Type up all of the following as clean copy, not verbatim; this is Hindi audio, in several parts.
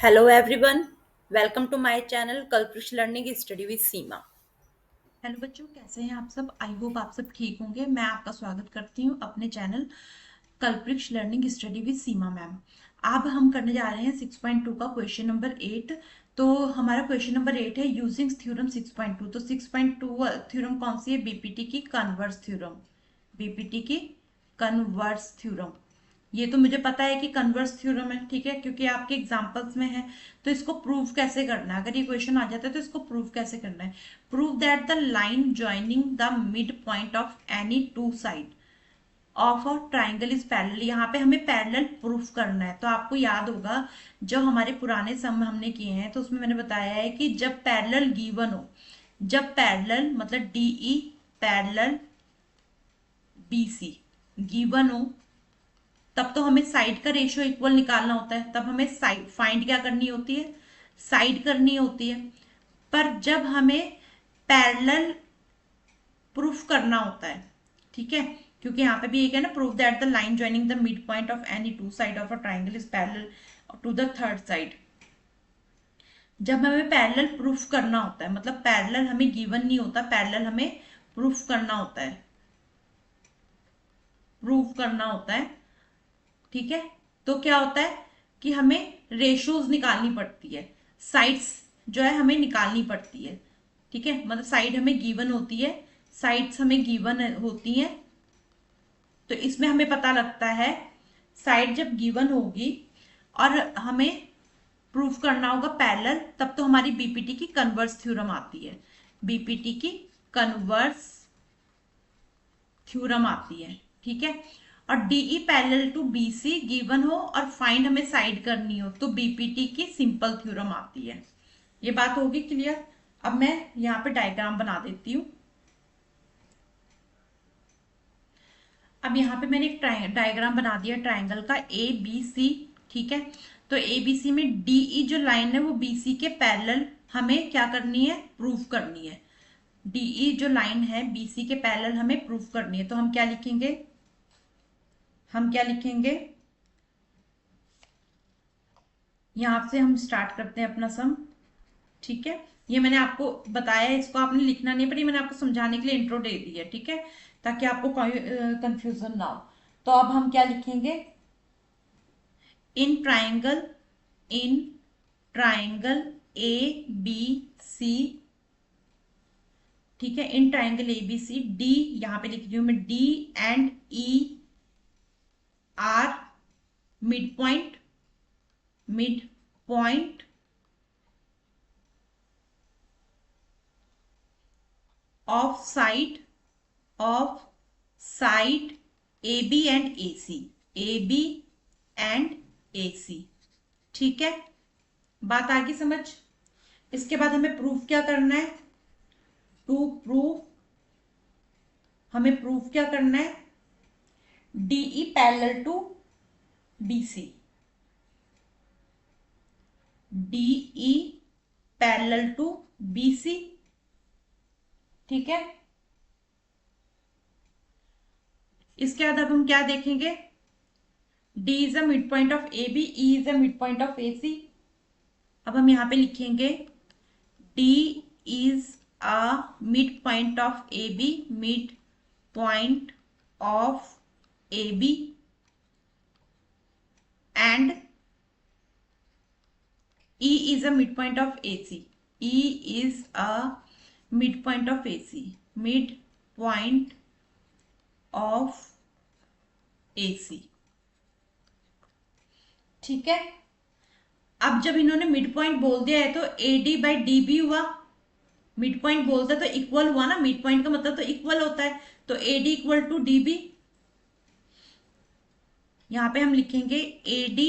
Hello everyone, welcome to my channel Kalprish Learning Study with Seema. Hello बच्चों, कैसे हैं आप सब। आई होप आप सब ठीक होंगे। मैं आपका स्वागत करती हूँ अपने channel Kalpvriksha learning study with Seema ma'am. अब हम करने जा रहे हैं 6.2 का क्वेश्चन नंबर 8। तो हमारा क्वेश्चन नंबर 8 है यूजिंग थ्योरम 6.2। तो 6.2 थ्योरम कौन सी है? बीपीटी की कन्वर्स थ्योरम। बीपीटी की कन्वर्स थ्योरम। ये तो मुझे पता है कि कन्वर्स थ्योरम है, ठीक है, क्योंकि आपके एग्जांपल्स में है। तो इसको प्रूव कैसे करना है? अगर ये क्वेश्चन आ जाता है तो इसको प्रूव कैसे करना है? Prove that the line joining the mid point of any two side of a triangle is parallel. यहाँ पे हमें पैरेलल प्रूफ करना है। तो आपको याद होगा जो हमारे पुराने सम हमने किए हैं, तो उसमें मैंने बताया है कि जब पैरेलल गिवन हो, जब पैरेलल मतलब डीई पैरेलल बीसी गिवन हो, तब तो हमें साइड का रेशियो इक्वल निकालना होता है। तब हमें साइड फाइंड क्या करनी होती है? साइड करनी होती है। पर जब हमें पैरेलल प्रूफ करना होता है, ठीक है, क्योंकि यहाँ पे भी एक है ना, proof that the line joining the mid point of any two side of a triangle is parallel to the third side. जब हमें पैरेलल प्रूफ करना होता है, मतलब पैरेलल हमें गिवन नहीं होता, पैरेलल हमें प्रूफ करना होता है, प्रूफ करना होता है, ठीक है। तो क्या होता है कि हमें रेशियोज निकालनी पड़ती है, साइड्स जो है हमें निकालनी पड़ती है, ठीक है। मतलब साइड हमें गिवन होती है, साइड्स हमें गिवन होती हैं। तो इसमें हमें पता लगता है साइड जब गिवन होगी और हमें प्रूफ करना होगा पैरेलल, तब तो हमारी बीपीटी की कन्वर्स थ्योरम आती है। बीपीटी की कन्वर्स थ्योरम आती है, ठीक है। और DE parallel to BC given हो और फाइंड हमें साइड करनी हो, तो बीपीटी की सिंपल थ्योरम आती है। ये बात होगी क्लियर। अब मैं यहाँ पे डायग्राम बना देती हूँ। अब यहाँ पे मैंने एक डायग्राम बना दिया ट्राइंगल का ए बी सी, ठीक है। तो ए बी सी में डीई जो लाइन है वो बीसी के पैरेलल हमें क्या करनी है? प्रूफ करनी है। डीई जो लाइन है बीसी के पैरेलल हमें प्रूफ करनी है। तो हम क्या लिखेंगे? हम क्या लिखेंगे? यहां से हम स्टार्ट करते हैं अपना सम, ठीक है। ये मैंने आपको बताया है, इसको आपने लिखना नहीं, पर ये मैंने आपको समझाने के लिए इंट्रो दे दी है, ठीक है, ताकि आपको कोई कंफ्यूजन ना हो। तो अब हम क्या लिखेंगे? In triangle, in triangle A B C, ठीक है, in triangle A B C D, यहां पे लिख रही हूं मैं, D and E are mid point, mid point of side, of side A B and A C, A B and A C, ठीक है। बात आ गई समझ? इसके बाद हमें प्रूफ क्या करना है? टू प्रूफ, हमें प्रूफ क्या करना है? DE parallel to BC, DE parallel to BC, ठीक है। इसके बाद अब हम क्या देखेंगे? D is a mid point of A B, E is a mid point of A C. अब हम यहां पे लिखेंगे D is a mid point of A B, mid point of A B and E is a midpoint of AC. E is a midpoint of AC. Midpoint of AC. ठीक है। अब जब इन्होंने मिड पॉइंट बोल दिया है तो AD बाई DB हुआ। मिड पॉइंट बोलता है तो इक्वल हुआ ना, मिड पॉइंट का मतलब तो इक्वल होता है। तो AD इक्वल टू DB, यहां पे हम लिखेंगे AD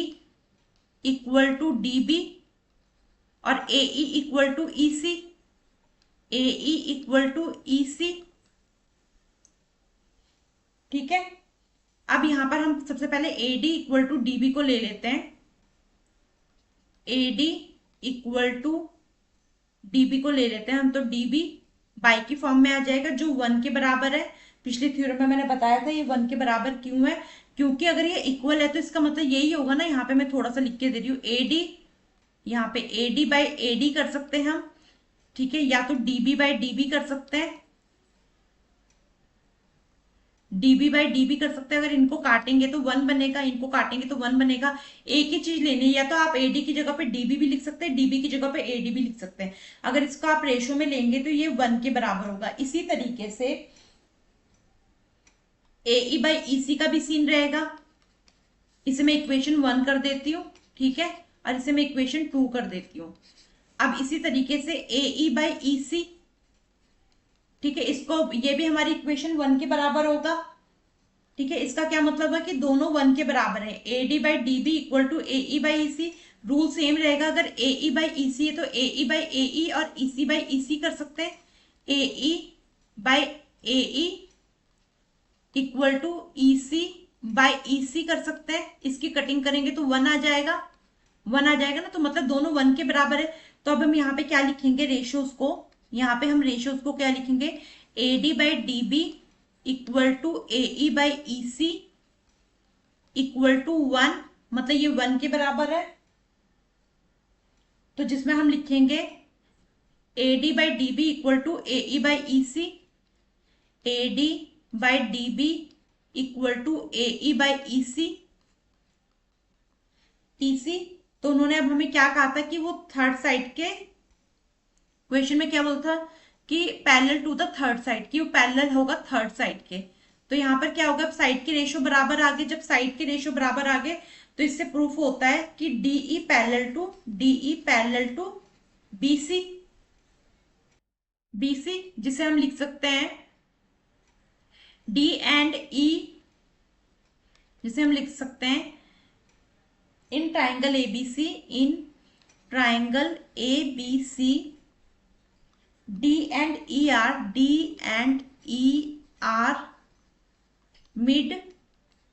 इक्वल टू DB और AE equal to EC, AE equal to EC, ठीक है। अब यहां पर हम सबसे पहले AD इक्वल टू DB को ले लेते हैं। AD इक्वल टू DB को ले लेते हैं हम, तो DB बाई की फॉर्म में आ जाएगा जो 1 के बराबर है। पिछले थ्योरम में मैंने बताया था ये 1 के बराबर क्यों है, क्योंकि अगर ये इक्वल है तो इसका मतलब यही होगा ना, यहाँ पे मैं थोड़ा सा लिख के दे रही हूँ AD यहाँ पे AD बाई AD कर सकते हैं हम, ठीक है, या तो DB बाई DB कर सकते हैं, DB बाई DB कर सकते हैं। अगर इनको काटेंगे तो 1 बनेगा, इनको काटेंगे तो 1 बनेगा। एक ही चीज लेनी है, या तो आप AD की जगह पे DB भी लिख सकते हैं, DB की जगह पे AD भी लिख सकते हैं। अगर इसको आप रेशो में लेंगे तो ये 1 के बराबर होगा। इसी तरीके से AE बाई EC का भी सीन रहेगा। इसे मैं इक्वेशन 1 कर देती हूँ, ठीक है, और इसे मैं इक्वेशन 2 कर देती हूँ। अब इसी तरीके से AE बाई EC, ठीक है, इसको ये भी हमारी इक्वेशन 1 के बराबर होगा, ठीक है। इसका क्या मतलब है कि दोनों 1 के बराबर है। AD by DB equal to AE by EC, rule same रहेगा। अगर AE बाई EC है तो AE बाई AE और EC बाई EC कर सकते हैं। AE by AE equal to EC by EC कर सकते हैं। इसकी कटिंग करेंगे तो 1 आ जाएगा, 1 आ जाएगा ना, तो मतलब दोनों 1 के बराबर है। तो अब हम यहाँ पे क्या लिखेंगे रेशियोज को, यहाँ पे हम रेशियोज को क्या लिखेंगे, AD by DB equal to AE by EC equal to 1, मतलब ये 1 के बराबर है। तो जिसमें हम लिखेंगे AD by DB equal to AE by EC, AD by DB equal to AE by EC, EC। तो उन्होंने अब हमें क्या कहा था कि वो थर्ड साइड के क्वेश्चन में क्या बोलता था कि parallel to the third side, कि वो पैरेलल होगा थर्ड साइड के। तो यहाँ पर क्या होगा, साइड के रेशियो बराबर आ गए। जब साइड के रेशियो बराबर आ गए तो इससे प्रूफ होता है कि DE parallel to BC, BC जिसे हम लिख सकते हैं D एंड E, जिसे हम लिख सकते हैं in triangle ABC, in triangle ABC D and E are mid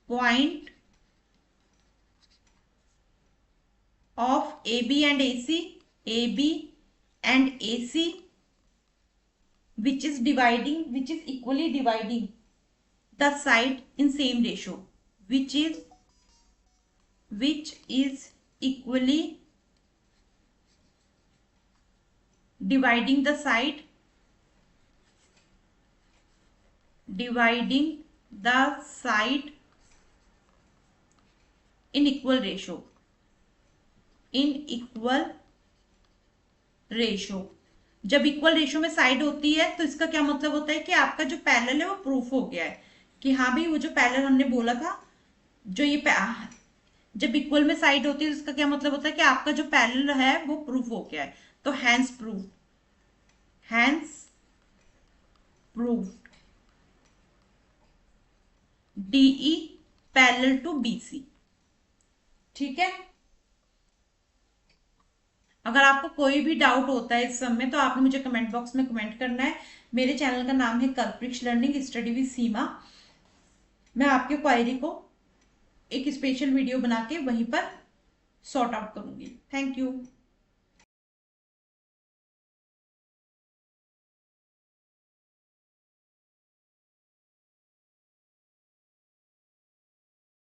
point of AB and AC, which is equally dividing the side in same ratio, which is equally dividing the side in equal ratio। जब इक्वल रेशियो में साइड होती है तो इसका क्या मतलब होता है कि आपका जो पैरेलल है वो प्रूफ हो गया है कि हाँ भाई वो जो पैरेलल हमने बोला था, जो ये जब इक्वल में साइड होती है तो इसका क्या मतलब होता है कि आपका जो पैरेलल है वो प्रूफ हो गया है। तो hence proved DE parallel to BC, ठीक है। अगर आपको कोई भी डाउट होता है इस सब में तो आपने मुझे कमेंट बॉक्स में कमेंट करना है। मेरे चैनल का नाम है कल्पवृक्ष लर्निंग स्टडी विद सीमा। मैं आपके क्वायरी को एक स्पेशल वीडियो बना के वहीं पर सॉर्ट आउट करूंगी। Thank you.